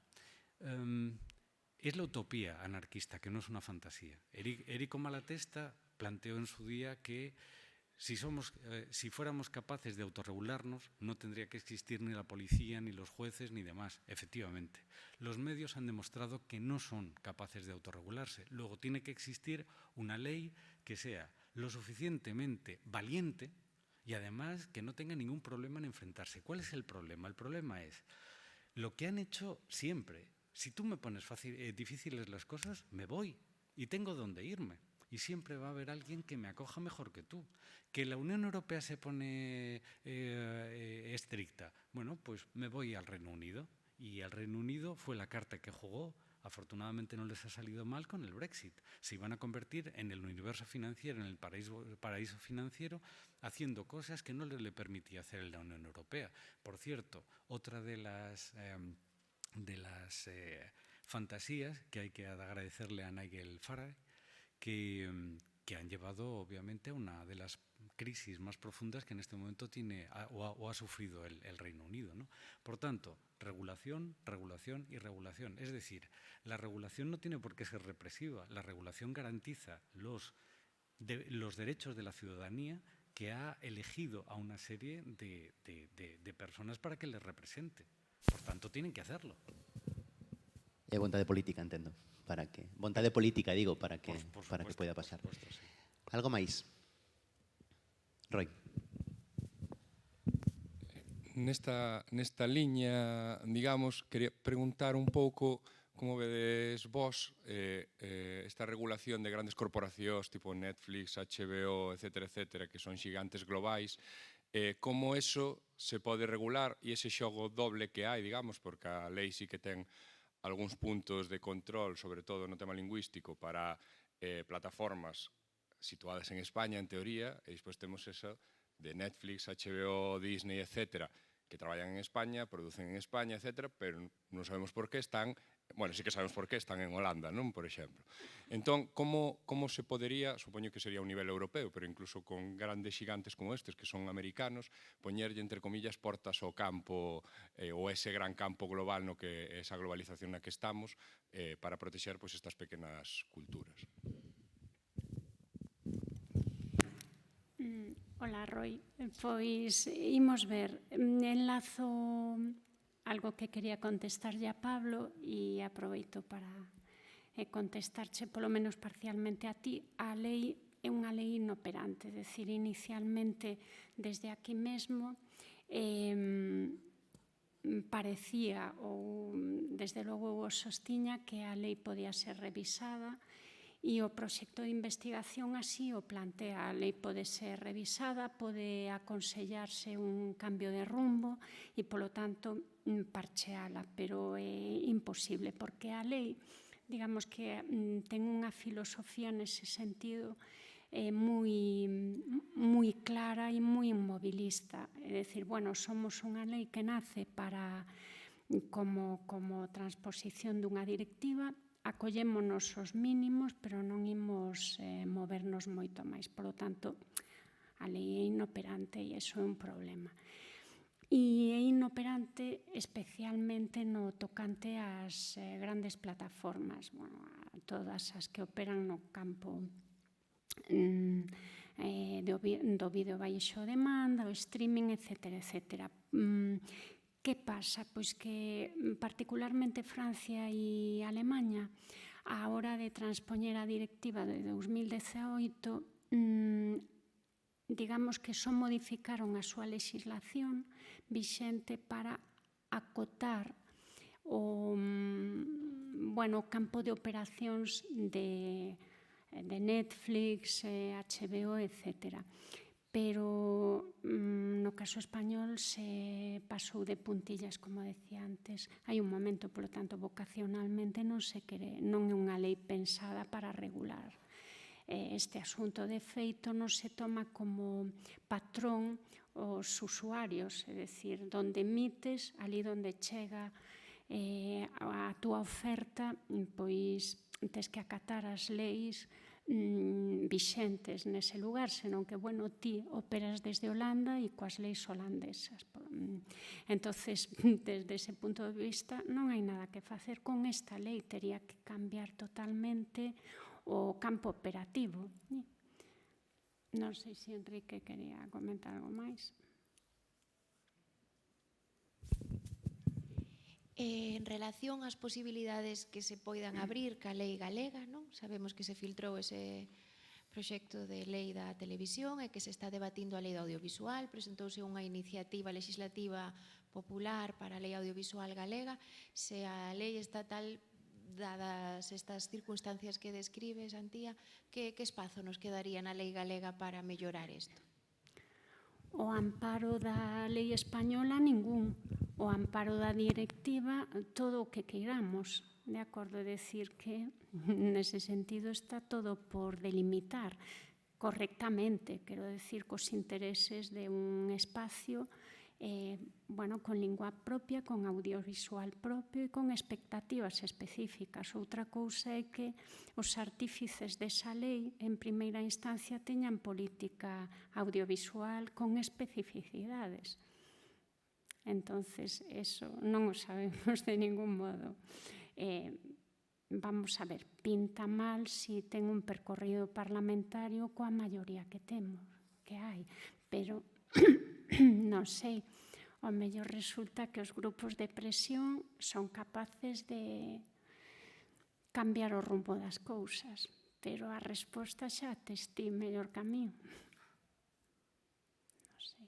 Es la utopía anarquista, que no es una fantasía. Érico Malatesta planteó en su día que si fuéramos capaces de autorregularnos, no tendría que existir ni la policía, ni los jueces, ni demás. Efectivamente, los medios han demostrado que no son capaces de autorregularse. Luego tiene que existir una ley que sea lo suficientemente valiente y además que no tenga ningún problema en enfrentarse. ¿Cuál es el problema? El problema es lo que han hecho siempre. Si tú me pones difíciles las cosas, me voy y tengo dónde irme. Y siempre va a haber alguien que me acoja mejor que tú. Que la Unión Europea se pone estricta. Bueno, pues me voy al Reino Unido. Y al Reino Unido fue la carta que jugó. Afortunadamente no les ha salido mal con el Brexit. Se iban a convertir en el universo financiero, en el paraíso financiero, haciendo cosas que no le permitía hacer la Unión Europea. Por cierto, otra de las fantasías que hay que agradecerle a Nigel Farage, que han llevado obviamente a una de las crisis más profundas que en este momento tiene o ha sufrido el Reino Unido, ¿no? Por tanto, regulación, regulación y regulación. Es decir, la regulación no tiene por qué ser represiva. La regulación garantiza los derechos de la ciudadanía que ha elegido a una serie de personas para que les represente. Por tanto, tienen que hacerlo. Vontade política, entendo. Vontade política, digo, para que poida pasar. Por supuesto, sí. Algo máis? Roy. Nesta liña, digamos, quería preguntar un pouco como vedes vos esta regulación de grandes corporacións tipo Netflix, HBO, etcétera, que son xigantes globais, como eso se pode regular e ese xogo doble que hai, digamos, porque a lei sí que ten algúns puntos de control, sobre todo no tema lingüístico, para plataformas situadas en España, en teoría, e despois temos eso de Netflix, HBO, Disney, etcétera, que traballan en España, producen en España, etcétera, pero non sabemos por qué están, bueno, sí que sabemos por qué están en Holanda, non? Por exemplo. Entón, como se podería, supoño que sería a un nivel europeo, pero incluso con grandes xigantes como estes, que son americanos, poñerlle, entre comillas, portas ao campo, ou ese gran campo global no que esa globalización na que estamos, para protexer pois, estas pequenas culturas. Ola, Roy. Pois imos ver. Enlazo algo que quería contestarlle a Pablo e aproveito para contestarche polo menos parcialmente a ti. A lei é unha lei inoperante, é dicir, inicialmente desde aquí mesmo parecía ou desde logo o sostiña que a lei podía ser revisada e o proxecto de investigación así o plantea. A lei pode ser revisada, pode aconsellarse un cambio de rumbo e, polo tanto, parcheala, pero é imposible, porque a lei, digamos que ten unha filosofía nese sentido moi clara e moi inmobilista. É dicir, bueno, somos unha lei que nace para como transposición dunha directiva, acollémonos os mínimos, pero non imos movernos moito máis. Por lo tanto, a lei é inoperante e iso é un problema. E é inoperante especialmente no tocante ás grandes plataformas, bueno, a todas as que operan no campo do vídeo baixo demanda, o streaming, etc. etc. Que pasa? Pois que particularmente Francia e Alemanha, a hora de transpoñer a directiva de 2018, digamos que só modificaron a súa legislación vixente para acotar o campo de operacións de Netflix, HBO, etc. Pero no caso español se pasou de puntillas, como decía antes. Hai un momento, polo tanto, vocacionalmente non é unha lei pensada para regular este asunto. De feito, non se toma como patrón os usuarios, é dicir, donde emites, ali donde chega a túa oferta, pois tes que acatar as leis vixentes nese lugar, senón que, ti operas desde Holanda e coas leis holandesas. Entonces, desde ese punto de vista, non hai nada que facer con esta lei, tería que cambiar totalmente o campo operativo. Non sei se Enrique quería comentar algo máis. En relación ás posibilidades que se poidan abrir ca lei galega, non? Sabemos que se filtrou ese proxecto de lei da televisión e que se está debatindo a lei do audiovisual, presentouse unha iniciativa legislativa popular para a lei audiovisual galega. Se a lei estatal, dadas estas circunstancias que describes, Antía, que espazo nos quedaría na lei galega para mellorar isto? O amparo da lei española, ningún. O amparo da directiva, todo o que queiramos. De acordo, é dicir que nese sentido está todo por delimitar correctamente, quero decir, cos intereses de un espacio con lingua propia, con audiovisual propio e con expectativas específicas. Outra cousa é que os artífices desa lei, en primeira instancia, teñan política audiovisual con especificidades. Entonces, eso non o sabemos de ningún modo. Vamos a ver, pinta mal si ten un percorrido parlamentario coa maioría que temos, que hai, pero non sei, ao mellor resulta que os grupos de presión son capaces de cambiar o rumbo das cousas, pero a resposta xa tes ti mellor que a mí. Non sei.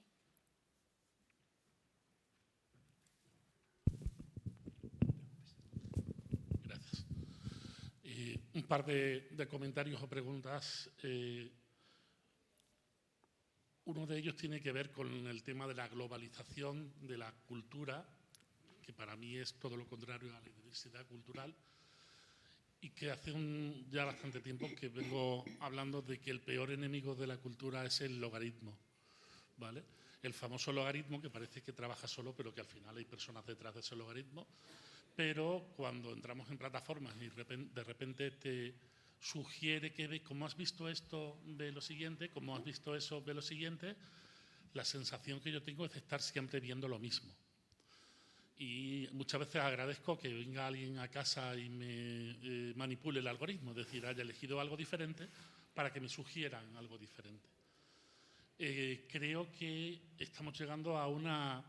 Gracias. Un par de comentarios o preguntas. Uno de ellos tiene que ver con el tema de la globalización de la cultura, que para mí es todo lo contrario a la diversidad cultural, y que hace ya bastante tiempo que vengo hablando de que el peor enemigo de la cultura es el logaritmo, ¿vale? El famoso logaritmo que parece que trabaja solo, pero que al final hay personas detrás de ese logaritmo. Pero cuando entramos en plataformas y de repente te sugiere que ve cómo has visto esto, ve lo siguiente, cómo has visto eso, ve lo siguiente, la sensación que yo tengo es de estar siempre viendo lo mismo. Y muchas veces agradezco que venga alguien a casa y me manipule el algoritmo, es decir, haya elegido algo diferente para que me sugieran algo diferente. Creo que estamos llegando a una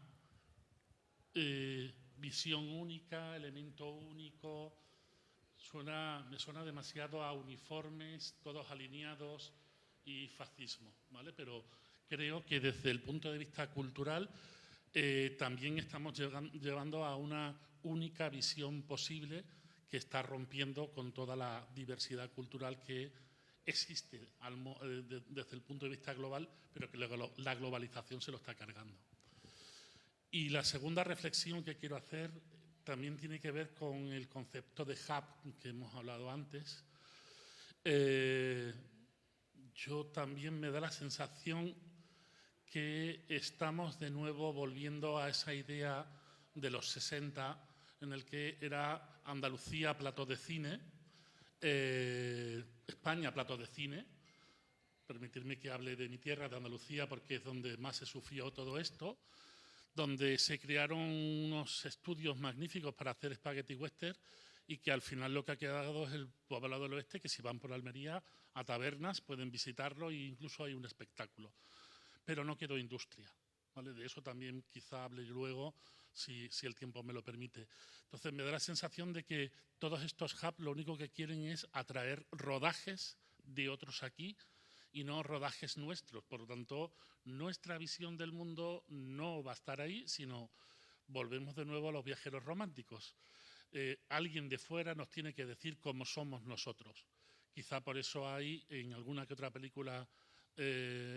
visión única, elemento único. Me suena demasiado a uniformes, todos alineados y fascismo, ¿vale? Pero creo que desde el punto de vista cultural también estamos llevando a una única visión posible que está rompiendo con toda la diversidad cultural que existe desde el punto de vista global, pero que la globalización se lo está cargando. Y la segunda reflexión que quiero hacer también tiene que ver con el concepto de hub que hemos hablado antes. Yo también me da la sensación que estamos de nuevo volviendo a esa idea de los 60, en el que era Andalucía plató de cine, España plató de cine. Permitirme que hable de mi tierra, de Andalucía, porque es donde más se sufrió todo esto, donde se crearon unos estudios magníficos para hacer spaghetti western y que al final lo que ha quedado es el poblado del oeste, que si van por Almería a tabernas pueden visitarlo e incluso hay un espectáculo. Pero no quedó industria, ¿vale? De eso también quizá hable luego, si el tiempo me lo permite. Entonces me da la sensación de que todos estos hubs lo único que quieren es atraer rodajes de otros aquí y no rodajes nuestros. Por lo tanto, nuestra visión del mundo no va a estar ahí, sino volvemos de nuevo a los viajeros románticos. Alguien de fuera nos tiene que decir cómo somos nosotros. Quizá por eso hay en alguna que otra película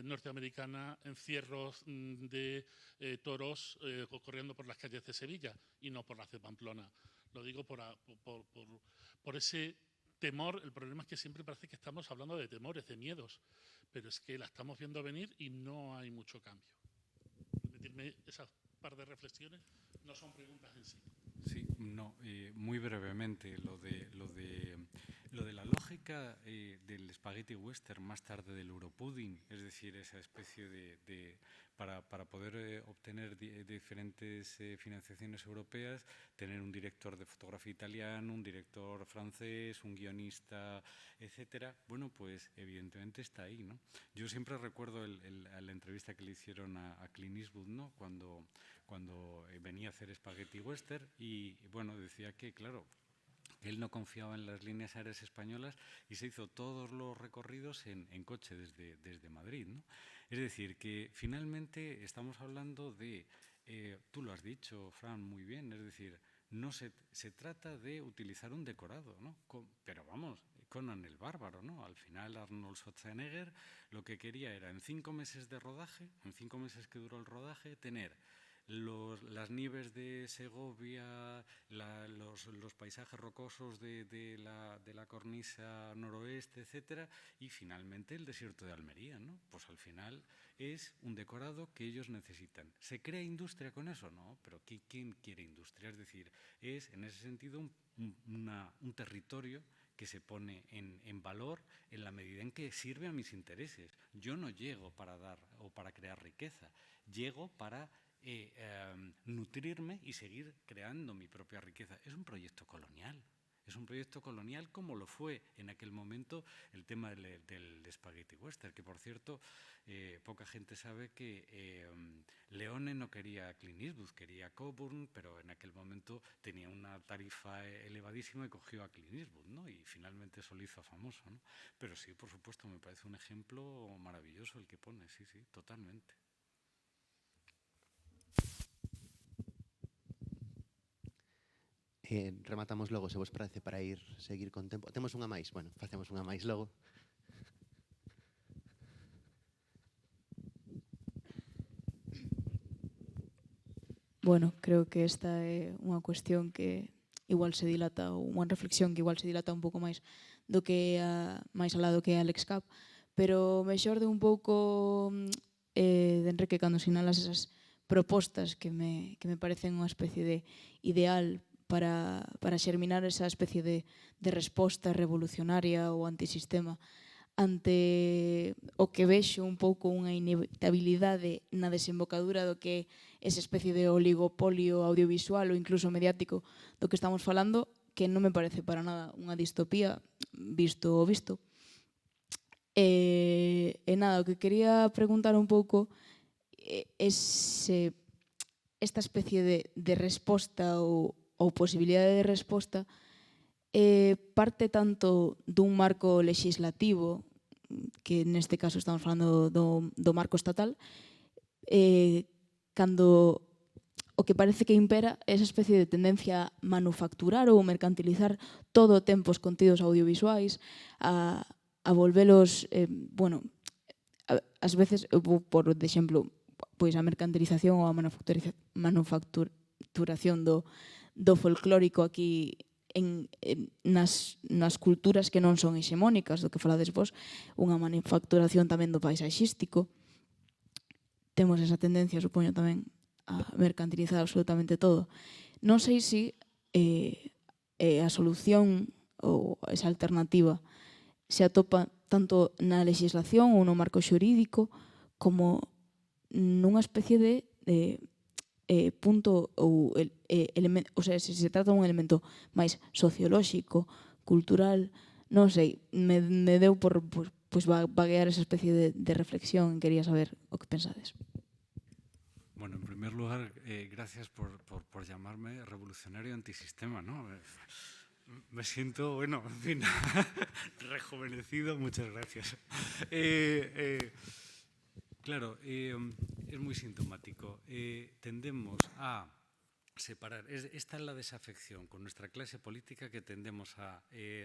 norteamericana encierros de toros corriendo por las calles de Sevilla y no por las de Pamplona. Lo digo por ese temor. El problema es que siempre parece que estamos hablando de temores, de miedos, pero es que la estamos viendo venir y no hay mucho cambio. Permitirme esas par de reflexiones, no son preguntas en sí. Sí, no, muy brevemente, lo de la lógica del spaghetti western, más tarde del Europudding, es decir, esa especie para poder obtener diferentes financiaciones europeas, tener un director de fotografía italiano, un director francés, un guionista, etcétera. Bueno, pues evidentemente está ahí, ¿no? Yo siempre recuerdo la entrevista que le hicieron a Clint Eastwood, ¿no? Cuando venía a hacer spaghetti western y bueno, decía que, claro, él no confiaba en las líneas aéreas españolas y se hizo todos los recorridos en coche desde Madrid, ¿no? Es decir, que finalmente estamos hablando de, tú lo has dicho, Fran, muy bien, es decir, no se trata de utilizar un decorado, ¿no? Pero vamos, Conan el Bárbaro, ¿no? Al final Arnold Schwarzenegger lo que quería era en 5 meses de rodaje, en 5 meses que duró el rodaje, tener las nieves de Segovia, los paisajes rocosos de la cornisa noroeste, etcétera, y finalmente el desierto de Almería, ¿no? Pues al final es un decorado que ellos necesitan. ¿Se crea industria con eso? No, pero ¿quién quiere industria? Es decir, es en ese sentido un territorio que se pone en valor en la medida en que sirve a mis intereses. Yo no llego para dar o para crear riqueza, llego para nutrirme y seguir creando mi propia riqueza. Es un proyecto colonial. Es un proyecto colonial como lo fue en aquel momento el tema del spaghetti western, que por cierto, poca gente sabe que Leone no quería a Clint Eastwood, quería a Coburn, pero en aquel momento tenía una tarifa elevadísima y cogió a Clint Eastwood, ¿no? Y finalmente eso lo hizo famoso, ¿no? Pero sí, por supuesto, me parece un ejemplo maravilloso el que pone, sí, totalmente. Rematamos logo, se vos parece, para seguir con tempo. Temos unha máis, bueno, facemos unha máis logo. Bueno, creo que esta é unha cuestión que igual se dilata, ou unha reflexión que igual se dilata un pouco máis do que máis alá do que é Alex Cab, pero me xorde un pouco de Enrique cando sinalas esas propostas que me parecen unha especie de ideal para xerminar esa especie de resposta revolucionaria ou antisistema ante o que vexo un pouco unha inevitabilidade na desembocadura do que é esa especie de oligopolio audiovisual ou incluso mediático do que estamos falando, que non me parece para nada unha distopía, visto o visto. E nada, o que quería preguntar un pouco é esta especie de resposta ou posibilidade de resposta parte tanto dun marco legislativo, que neste caso estamos falando do marco estatal, cando o que parece que impera é esa especie de tendencia a manufacturar ou mercantilizar todo o tempo os contidos audiovisuais, a volvelos, bueno, ás veces, por exemplo, pois a mercantilización ou a manufacturación do folclórico aquí nas culturas que non son hexemónicas, do que falades vos, unha manufacturación tamén do paisaxístico. Temos esa tendencia, supoño, tamén a mercantilizar absolutamente todo. Non sei se a solución ou esa alternativa se atopa tanto na legislación ou no marco xurídico como nunha especie de punto ou o sea, se trata dun elemento máis sociolóxico, cultural, non sei, me deu por vaguear esa especie de reflexión. Quería saber o que pensades. Bueno, en primer lugar, gracias por llamarme revolucionario antisistema, ¿no? Me siento, bueno, en fin, rejuvenecido, muchas gracias. Claro, es muy sintomático. Tendemos a separar, esta es la desafección con nuestra clase política, que tendemos a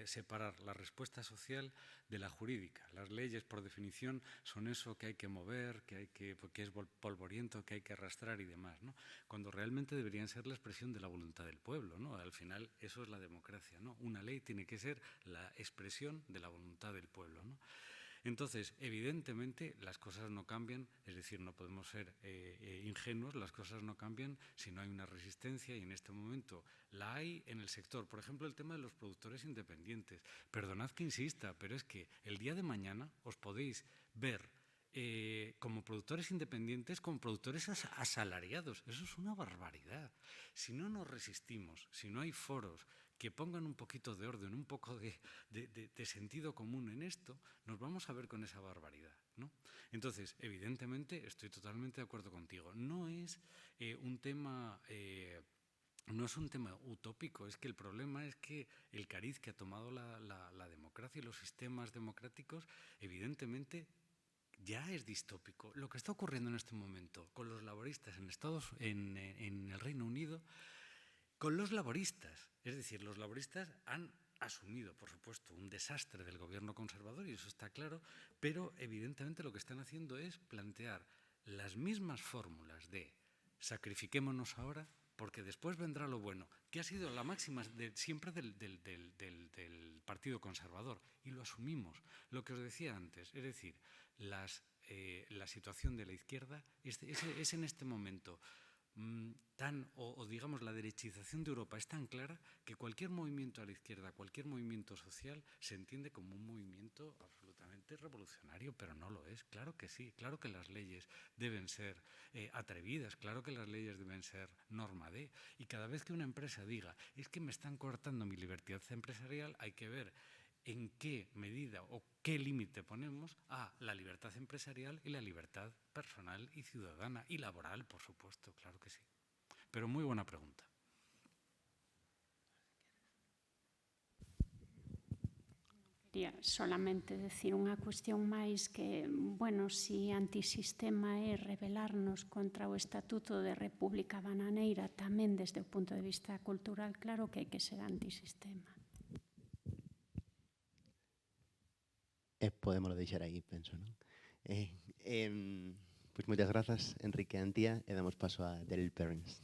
separar la respuesta social de la jurídica. Las leyes, por definición, son eso que hay que mover, porque es polvoriento, que hay que arrastrar y demás, ¿no? Cuando realmente deberían ser la expresión de la voluntad del pueblo, ¿no? Al final, eso es la democracia, ¿no? Una ley tiene que ser la expresión de la voluntad del pueblo, ¿no? Entonces, evidentemente, las cosas no cambian, es decir, no podemos ser ingenuos, las cosas no cambian si no hay una resistencia, y en este momento la hay en el sector. Por ejemplo, el tema de los productores independientes. Perdonad que insista, pero es que el día de mañana os podéis ver como productores independientes, como productores asalariados. Eso es una barbaridad. Si no nos resistimos, si no hay foros que pongan un poquito de orden, un poco de sentido común en esto, nos vamos a ver con esa barbaridad, ¿no? Entonces, evidentemente, estoy totalmente de acuerdo contigo. No es un tema utópico, es que el problema es que el cariz que ha tomado la democracia y los sistemas democráticos, evidentemente, ya es distópico. Lo que está ocurriendo en este momento con los laboristas en el Reino Unido, con los laboristas, es decir, los laboristas han asumido, por supuesto, un desastre del gobierno conservador, y eso está claro, pero evidentemente lo que están haciendo es plantear las mismas fórmulas de sacrifiquémonos ahora porque después vendrá lo bueno, que ha sido la máxima siempre del Partido Conservador, y lo asumimos. Lo que os decía antes, es decir, la situación de la izquierda es en este momento digamos, la derechización de Europa es tan clara que cualquier movimiento a la izquierda, cualquier movimiento social, se entiende como un movimiento absolutamente revolucionario, pero no lo es. Claro que sí, claro que las leyes deben ser atrevidas, claro que las leyes deben ser norma de, y cada vez que una empresa diga, es que me están cortando mi libertad empresarial, hay que ver en qué medida o qué límite ponemos a la libertad empresarial y la libertad personal y ciudadana y laboral, por supuesto, claro que sí. Pero muy buena pregunta. Quería solamente decir unha cuestión máis que, bueno, si antisistema é rebelarnos contra o Estatuto de República Bananeira tamén desde o punto de vista cultural, claro que hai que ser antisistema. Podémoslo deixar aí, penso, non? Pois moitas grazas, Enrique e Antía, e damos paso a Daryl Perrins.